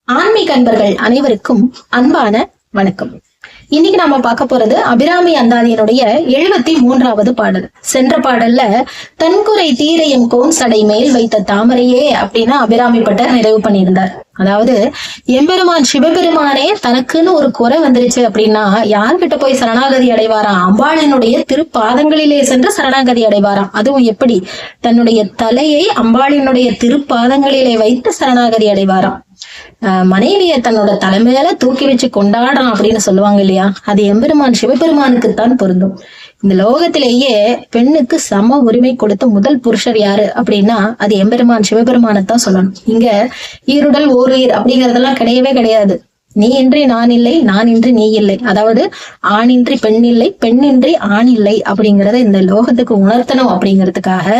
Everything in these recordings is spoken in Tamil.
ஆன்மீக அன்பர்கள் அனைவருக்கும் அன்பான வணக்கம். இன்னைக்கு நாம பார்க்க போறது அபிராமி அந்தாதியினுடைய 73வது பாடல். சென்ற பாடல்ல தன்குறை தீரையும் கோன் சடை மேல் வைத்த தாமரையே அப்படின்னா அபிராமி பட்டர் நிறைவு பண்ணியிருந்தார். அதாவது எம்பெருமான் சிவபெருமானே தனக்குன்னு ஒரு குறை வந்துருச்சு அப்படின்னா யார்கிட்ட போய் சரணாகதி அடைவாராம்? அம்பாளினுடைய திருப்பாதங்களிலே சென்று சரணாகதி அடைவாராம். அதுவும் எப்படி? தன்னுடைய தலையை அம்பாளினுடைய திருப்பாதங்களிலே வைத்து சரணாகதி அடைவாராம். மனைவியை தன்னோட தலைமையில தூக்கி வச்சு கொண்டாடுறான் அப்படின்னு சொல்லுவாங்க இல்லையா? அது எம்பெருமான் சிவபெருமானுக்குத்தான் பொருந்தும். இந்த லோகத்திலேயே பெண்ணுக்கு சம உரிமை கொடுத்த முதல் புருஷர் யாரு அப்படின்னா அது எம்பெருமான் சிவபெருமானத்தான் சொல்லணும். இங்க ஈருடல் ஓருயிர் அப்படிங்கறதெல்லாம் கிடையவே கிடையாது. நீ இன்றி நான் இல்லை, நான் இன்றி நீ இல்லை. அதாவது ஆணின்றி பெண் இல்லை, பெண்ணின்றி ஆண் இல்லை அப்படிங்கறத இந்த லோகத்துக்கு உணர்த்தணும் அப்படிங்கிறதுக்காக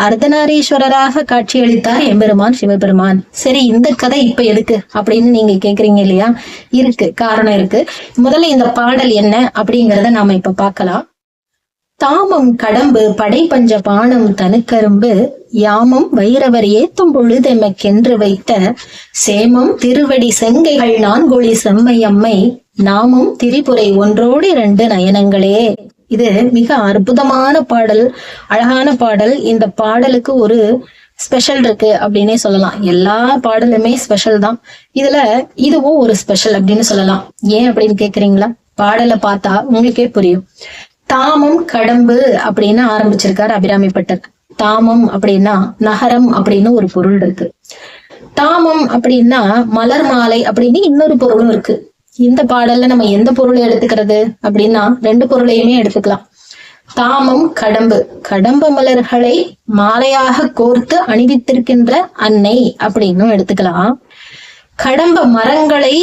அர்த்தநாரீஸ்வரராக காட்சியளித்தார் எம்பெருமான் சிவபெருமான். சரி, இந்த கதை இப்ப எதுக்கு அப்படின்னு நீங்க கேக்குறீங்க இல்லையா? இருக்கு, காரணம் இருக்கு. முதல்ல இந்த பாடல் என்ன அப்படிங்கறத நாம இப்ப பார்க்கலாம். தாமம் கடம்பு படை பஞ்ச பானம் தனுக்கரும்பு யாமம் வைரவர் ஏத்தும் பொழுதெமக்கென்று வைத்த சேமம் திருவடி செங்கைகள் நான்கொழி செம்மையம்மை நாமும் திரிபுரை ஒன்றோடு 2 நயனங்களே. இது மிக அற்புதமான பாடல், அழகான பாடல். இந்த பாடலுக்கு ஒரு ஸ்பெஷல் இருக்கு அப்படின்னே சொல்லலாம். எல்லா பாடலுமே ஸ்பெஷல் தான், இதுல இதுவும் ஒரு ஸ்பெஷல் அப்படின்னு சொல்லலாம். ஏன் அப்படின்னு கேக்குறீங்களா? பாடலை பார்த்தா உங்களுக்கே புரியும். தாமம் கடம்பு அப்படின்னு ஆரம்பிச்சிருக்காரு அபிராமி பட்டர். தாமம் அப்படின்னா நகரம் அப்படின்னு ஒரு பொருள் இருக்கு. தாமம் அப்படின்னா மலர் மாலை அப்படின்னு இன்னொரு பொருளும் இருக்கு. இந்த பாடல்ல நம்ம எந்த பொருளை எடுத்துக்கிறது அப்படின்னா 2 பொருளையுமே எடுத்துக்கலாம். தாமம் கடம்பு, கடம்ப மலர்களை மாலையாக கோர்த்து அணிவித்திருக்கின்ற அன்னை அப்படின்னு எடுத்துக்கலாம். கடம்ப மரங்களை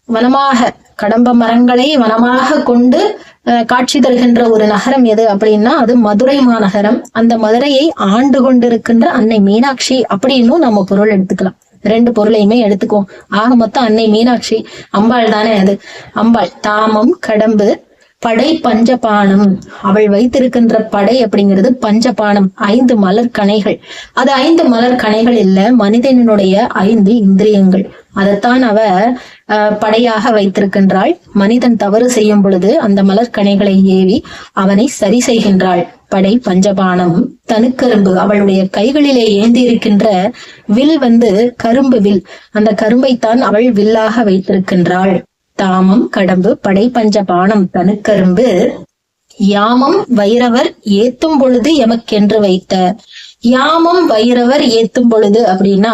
வனமாக, கடம்ப மரங்களை வனமாக கொண்டு காட்சி தருகின்ற ஒரு நகரம் எது அப்படின்னா அது மதுரை மாநகரம். அந்த மதுரையை ஆண்டு கொண்டிருக்கின்ற அன்னை மீனாட்சி அப்படின்னு நம்ம பொருள் எடுத்துக்கலாம். 2 பொருளையுமே எடுத்துக்குவோம். ஆக மொத்தம் அன்னை மீனாட்சி அம்பாள் தானே அது. அம்பாள். தாமம் கடம்பு படை பஞ்சபானம், அவள் வைத்திருக்கின்ற படை அப்படிங்கிறது பஞ்சபானம், 5 மலர் கணைகள். அது 5 மலர் கணைகள் இல்ல, மனிதனுடைய 5 இந்திரியங்கள். அதைத்தான் அவ படையாக வைத்திருக்கின்றாள். மனிதன் தவறு செய்யும் பொழுது அந்த மலர் கணைகளை ஏவி அவனை சரி செய்கின்றாள். படை பஞ்சபானம் தனுக்கரும்பு, அவளுடைய கைகளிலே ஏந்தி இருக்கின்ற வில் கரும்பு வில். அந்த கரும்பைத்தான் அவள் வில்லாக வைத்திருக்கின்றாள். தாமம் கடம்பு படை பஞ்சபானம் தனுக்கரும்பு யாமம் வைரவர் ஏத்தும் பொழுது எமக்கென்று வைத்த. யாமம் வைரவர் ஏத்தும் பொழுது அப்படின்னா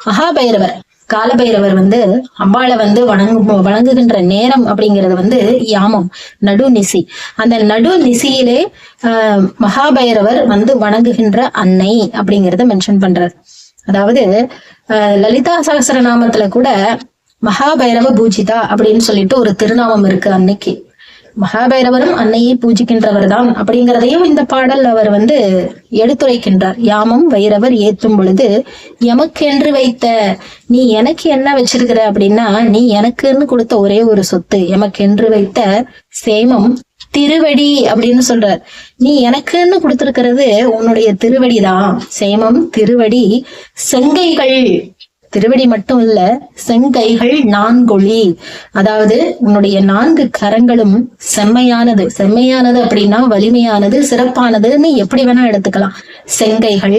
மகாபைரவர், காலபைரவர் அம்பாளை வணங்குகின்ற நேரம் அப்படிங்கிறது யாமம், நடுநிசி. அந்த நடுநிசியிலே மகாபைரவர் வணங்குகின்ற அன்னை அப்படிங்கறத மென்ஷன் பண்றார். அதாவது லலிதா சகஸ்ரநாமத்துல கூட மகாபைரவ பூஜிதா அப்படின்னு சொல்லிட்டு ஒரு திருநாமம் இருக்கு அன்னைக்கு. மகாபைரவரும் அன்னையை பூஜிக்கின்றவர் தான் அப்படிங்கிறதையும் இந்த பாடல் அவர் எடுத்துரைக்கின்றார். யாமம் வைரவர் ஏத்தும் பொழுது எமக்கென்று வைத்த, நீ எனக்கு என்ன வச்சிருக்கிற அப்படின்னா நீ எனக்குன்னு கொடுத்த ஒரே ஒரு சொத்து, எமக்கென்று வைத்த சேமம் திருவடி அப்படின்னு சொல்றார். நீ எனக்குன்னு கொடுத்திருக்கிறது உன்னுடைய திருவடிதான். சேமம் திருவடி செங்கைகள், திருவடி மட்டும் இல்ல, செங்கைகள் நான்கொழி. அதாவது உன்னுடைய 4 கரங்களும் செம்மையானது. செம்மையானது அப்படின்னா வலிமையானது, சிறப்பானதுன்னு எப்படி வேணா எடுத்துக்கலாம். செங்கைகள்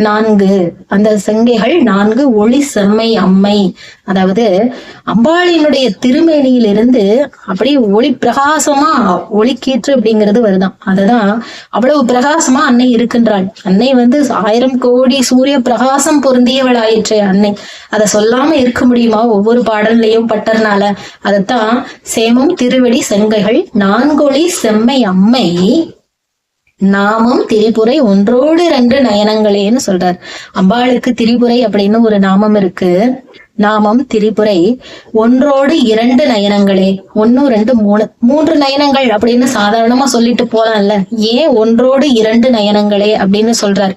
4, அந்த செங்கைகள் 4 ஒளி செம்மை அம்மை. அதாவது அம்பாளினுடைய திருமேனியிலிருந்து அப்படியே ஒளி பிரகாசமா ஒளி கீற்று அப்படிங்கிறது வருதான். அதுதான் அவ்வளவு பிரகாசமா அன்னை இருக்கின்றாள். அன்னை 1000 கோடி சூரிய பிரகாசம் பொருந்தியவள் ஆயிற்றே அன்னை. அதை சொல்லாம இருக்க முடியுமா ஒவ்வொரு பாடல்லையும் பட்டர்னால? அதத்தான் சேமம் திருவடி செங்கைகள் நான்கொழி செம்மை அம்மை நாமம் திரிபுரை ஒன்றோடு 2 நயனங்களேன்னு சொல்றார். அம்பாளுக்கு திரிபுரை அப்படின்னு ஒரு நாமம் இருக்கு. நாமம் திரிபுரை ஒன்றோடு 2 நயனங்களே. 1 2 3 3 நயனங்கள் அப்படின்னு சாதாரணமா சொல்லிட்டு போலாம்ல. ஏன் ஒன்றோடு 2 நயனங்களே அப்படின்னு சொல்றார்?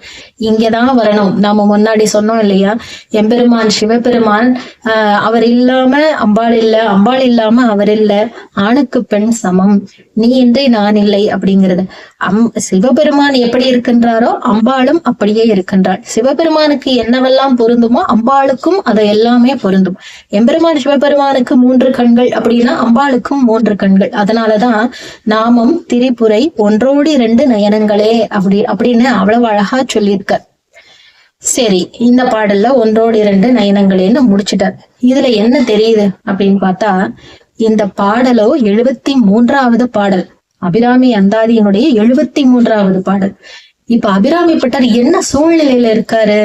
இங்கதான் வரணும். நாம முன்னாடி சொன்னோம் இல்லையா, எம்பெருமான் சிவபெருமான் அவர் இல்லாம அம்பாள் இல்ல, அம்பாள் இல்லாம அவர் இல்ல, ஆணுக்கு பெண் சமம், நீ இன்றி நான் இல்லை அப்படிங்கிறது. சிவபெருமான் எப்படி இருக்கின்றாரோ அம்பாளும் அப்படியே இருக்கின்றாள். சிவபெருமானுக்கு என்னவெல்லாம் பொருந்துமோ அம்பாளுக்கும் அதை எல்லாமே எல்லாருக்குமே பொருந்தும். எம்பெருமான் சிவபெருமானுக்கு 3 கண்கள் அப்படின்னா அம்பாளுக்கும் 3 கண்கள். அதனாலதான் நாமம் திரிபுரை ஒன்றோடி 2 நயனங்களே அப்படின்னு அவ்வளவு அழகா சொல்லியிருக்க. சரி, இந்த பாடல்ல ஒன்றோடு 2 நயனங்களேன்னு முடிச்சுட்டார். இதுல என்ன தெரியுது அப்படின்னு பார்த்தா, இந்த பாடலோ 73வது பாடல், அபிராமி அந்தாதியினுடைய 73வது பாடல். இப்ப அபிராமி பட்டர் என்ன சூழ்நிலையில இருக்காரு?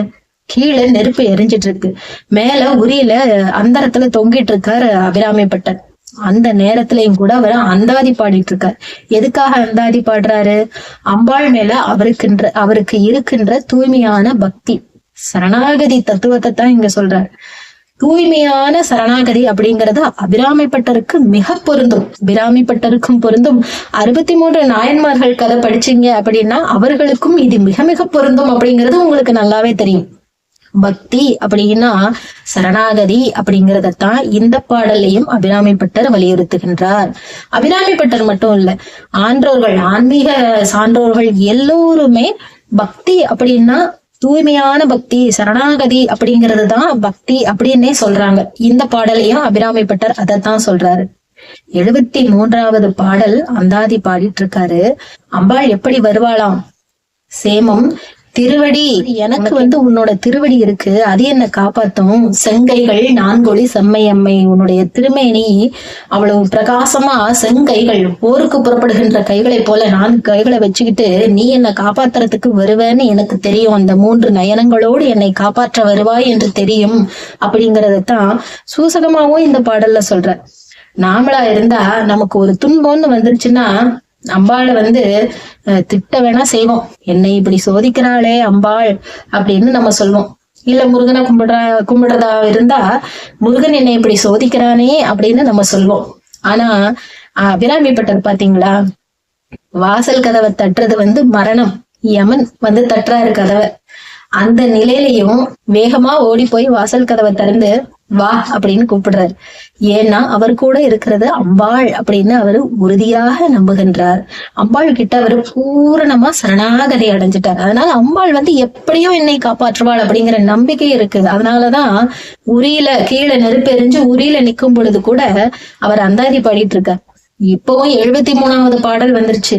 கீழே நெருப்பு எரிஞ்சிட்டு இருக்கு, மேல உரியில அந்தரத்துல தொங்கிட்டு இருக்காரு அபிராமி பட்டர். அந்த நேரத்திலையும் கூட அவர் அந்தாதி பாடிட்டு இருக்கார். எதுக்காக அந்தாதி பாடுறாரு? அம்பாள் மேல அவருக்கு இருக்கின்ற தூய்மையான பக்தி, சரணாகதி தத்துவத்தை தான் இங்க சொல்றாரு. தூய்மையான சரணாகதி அப்படிங்கறது அபிராமி பட்டருக்கு மிக பொருந்தும், அபிராமி பட்டருக்கும் பொருந்தும். 63 நாயன்மார்கள் கதை படிச்சீங்க அப்படின்னா அவர்களுக்கும் இது மிக மிக பொருந்தும் அப்படிங்கிறது உங்களுக்கு நல்லாவே தெரியும். பக்தி அப்படின்னா சரணாகதி அப்படிங்கறதத்தான் இந்த பாடலையும் அபிராமி பட்டர் வலியுறுத்துகின்றார். அபிராமி பட்டர் மட்டும் இல்ல, ஆன்றோர்கள், ஆன்மீக சான்றோர்கள் எல்லோருமே பக்தி அப்படின்னா தூய்மையான பக்தி, சரணாகதி அப்படிங்கிறது தான் பக்தி அப்படின்னே சொல்றாங்க. இந்த பாடலையும் அபிராமி பட்டர் அதைத்தான் சொல்றாரு. 73வது பாடல் அந்தாதி பாடிட்டு இருக்காரு. அம்பாள் எப்படி வருவாளாம்? சேமம் திருவடி, எனக்கு உன்னோட திருவடி இருக்கு, அது என்ன காப்பாத்தும். செங்கைகள் நான்கொழி செம்மையம்மை, உன்னுடைய திருமேனி அவ்வளவு பிரகாசமா, செங்கைகள் போருக்கு புறப்படுகின்ற கைகளை போல 4 கைகளை வச்சுக்கிட்டு நீ என்னை காப்பாத்துறதுக்கு வருவேன்னு எனக்கு தெரியும், அந்த 3 நயனங்களோடு என்னை காப்பாற்ற வருவாய் என்று தெரியும் அப்படிங்கறதான் சூசகமாவும் இந்த பாடல்ல சொல்ற. நாமளா இருந்தா நமக்கு ஒரு துன்பம்னு வந்துருச்சுன்னா அம்பாளை திட்ட வேணா செய்வோம், என்னை இப்படி சோதிக்கிறாளே அம்பாள் அப்படின்னு நம்ம சொல்வோம். இல்ல முருகனை கும்பிடுறதா இருந்தா முருகன் என்னை இப்படி சோதிக்கிறானே அப்படின்னு நம்ம சொல்வோம். ஆனா அபிராமி பட்டர் பாத்தீங்களா, வாசல் கதவை தட்டுறது மரணம், யமன் தட்டுறாரு கதவை. அந்த நிலையிலையும் வேகமா ஓடி போய் வாசல் கதவை திறந்து வா அப்படின்னு கூப்பிடுறாரு. ஏன்னா அவர் கூட இருக்கிறது அம்பாள் அப்படின்னு அவரு உறுதியாக நம்புகின்றார். அம்பாள் கிட்ட அவரு பூரணமா சரணாகதி அடைஞ்சிட்டார். அதனால அம்பாள் எப்படியும் என்னை காப்பாற்றுவாள் அப்படிங்கிற நம்பிக்கை இருக்குது. அதனாலதான் உரியில கீழே நெருப்பு எரிஞ்சு உரியில நிக்கும் பொழுது கூட அவர் அந்தாதி பாடிட்டு இருக்கார். இப்பவும் 73வது பாடல் வந்துருச்சு.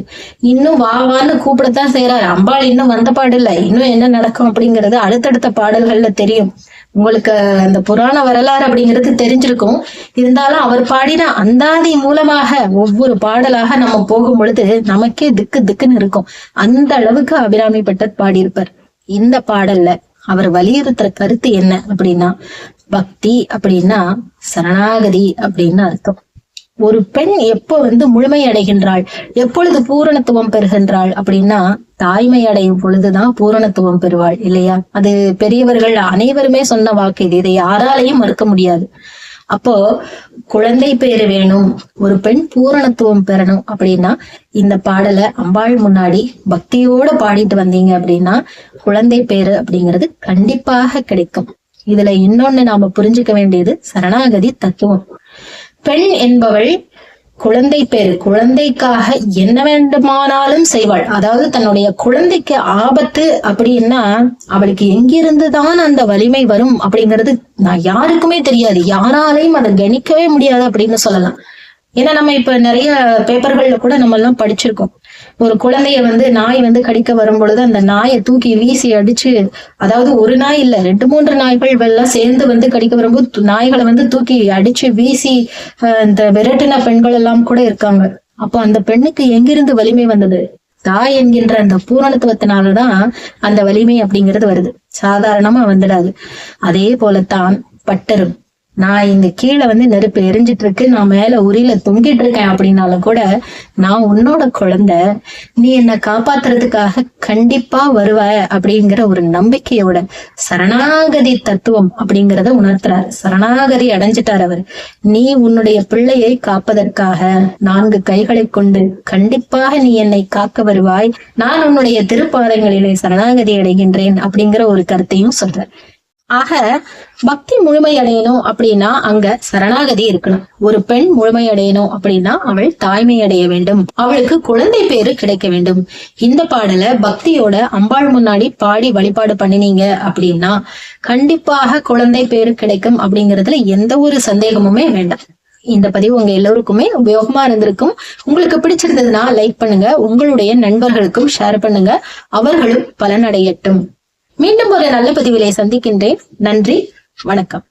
இன்னும் வான்னு கூப்பிடத்தான் செய்யறாரு. அம்பாள் இன்னும் வந்த பாடல்ல, இன்னும் என்ன நடக்கும் அப்படிங்கறது அடுத்தடுத்த பாடல்கள்ல தெரியும். உங்களுக்கு அந்த புராண வரலாறு அப்படிங்கிறது தெரிஞ்சிருக்கும். இருந்தாலும் அவர் பாடின அந்தாதி மூலமாக ஒவ்வொரு பாடலாக நம்ம போகும் பொழுது நமக்கே திக்கு திக்குன்னு இருக்கும். அந்த அளவுக்கு அபிராமி பட்டர் பாடியிருப்பார். இந்த பாடல்ல அவர் வலியுறுத்துற கருத்து என்ன அப்படின்னா, பக்தி அப்படின்னா சரணாகதி அப்படின்னு அர்த்தம். ஒரு பெண் எப்போ முழுமை அடைகின்றாள், எப்பொழுது பூரணத்துவம் பெறுகின்றாள் அப்படின்னா தாய்மை அடையும் பொழுதுதான் பூரணத்துவம் பெறுவாள் இல்லையா? அது பெரியவர்கள் அனைவருமே சொன்ன வாக்கு இது, இதை யாராலையும் மறுக்க முடியாது. அப்போ குழந்தை பேரு வேணும், ஒரு பெண் பூரணத்துவம் பெறணும் அப்படின்னா இந்த பாடலை அம்பாள் முன்னாடி பக்தியோட பாடிட்டு வந்தீங்க அப்படின்னா குழந்தை பேரு அப்படிங்கிறது கண்டிப்பாக கிடைக்கும். இதுல இன்னொன்னு நாம புரிஞ்சுக்க வேண்டியது சரணாகதி தத்துவம். பெண் என்பவள் குழந்தை பேரு, குழந்தைக்காக என்ன வேண்டுமானாலும் செய்வாள். அதாவது தன்னுடைய குழந்தைக்கு ஆபத்து அப்படின்னா அவளுக்கு எங்கிருந்துதான் அந்த வலிமை வரும் அப்படிங்கிறது யாருக்குமே தெரியாது, யாராலையும் அதை கணிக்கவே முடியாது அப்படின்னு சொல்லலாம். ஏன்னா நம்ம இப்ப நிறைய பேப்பர்கள்ல கூட நம்ம எல்லாம் படிச்சிருக்கோம். ஒரு குழந்தைய நாய் கடிக்க வரும் பொழுது அந்த நாயை தூக்கி வீசி அடிச்சு, அதாவது ஒரு நாய் இல்ல 2-3 நாய்கள் எல்லாம் சேர்ந்து கடிக்க வரும்போது நாய்களை தூக்கி அடிச்சு வீசி இந்த விரட்டின பெண்கள் எல்லாம் கூட இருக்காங்க. அப்போ அந்த பெண்ணுக்கு எங்கிருந்து வலிமை வந்தது? தாய் என்கின்ற அந்த பூரணத்துவத்தினாலதான் அந்த வலிமை அப்படிங்கிறது வருது, சாதாரணமா வந்துடாது. அதே போலத்தான் பட்டரும், நான் இங்க கீழே நெருப்பு எரிஞ்சிட்டு இருக்கு, நான் மேல உரியில தொங்கிட்டு இருக்கேன் அப்படின்னாலும் கூட நான் உன்னோட குழந்தை, நீ என்னை காப்பாத்துறதுக்காக கண்டிப்பா வருவ அப்படிங்கிற ஒரு நம்பிக்கையோட சரணாகதி தத்துவம் அப்படிங்கிறத உணர்த்துறாரு. சரணாகதி அடைஞ்சிட்டார் அவர். நீ உன்னுடைய பிள்ளையை காப்பதற்காக 4 கைகளை கொண்டு கண்டிப்பாக நீ என்னை காக்க வருவாய், நான் உன்னுடைய திருப்பாதங்களிலே சரணாகதி அடைகின்றேன் அப்படிங்கிற ஒரு கருத்தையும் சொல்ற. ஆக பக்தி முழுமையடையணும் அப்படின்னா அங்க சரணாகதி இருக்கணும். ஒரு பெண் முழுமையடையணும் அப்படின்னா அவள் தாய்மை அடைய வேண்டும், அவளுக்கு குழந்தை பேரு கிடைக்க வேண்டும். இந்த பாடலை பக்தியோட அம்பாள் முன்னாடி பாடி வழிபாடு பண்ணினீங்க அப்படின்னா கண்டிப்பாக குழந்தை பேரு கிடைக்கும் அப்படிங்கறதுல எந்த ஒரு சந்தேகமுமே வேண்டாம். இந்த பதிவு உங்க எல்லோருக்குமே உபயோகமா இருந்திருக்கும். உங்களுக்கு பிடிச்சிருந்ததுன்னா லைக் பண்ணுங்க, உங்களுடைய நண்பர்களுக்கும் ஷேர் பண்ணுங்க, அவர்களும் பலனடையட்டும். மீண்டும் ஒரு நல்ல பதிவிலே சந்திக்கின்றேன். நன்றி, வணக்கம்.